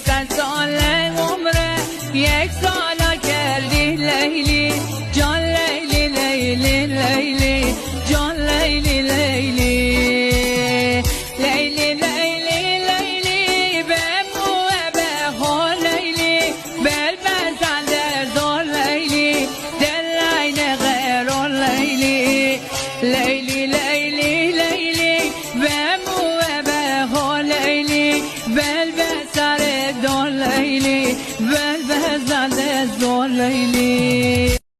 100 سال عمره 1 سال کردی لیلی جان لیلی لیلی لیلی جان لیلی لیلی لیلی لیلی لیلی بمو به ها لیلی بل بزن در زار لیلی دل عین غیر لیلی لیلی لیلی لیلی بمو به ها لیلی بل بسر دار لیلی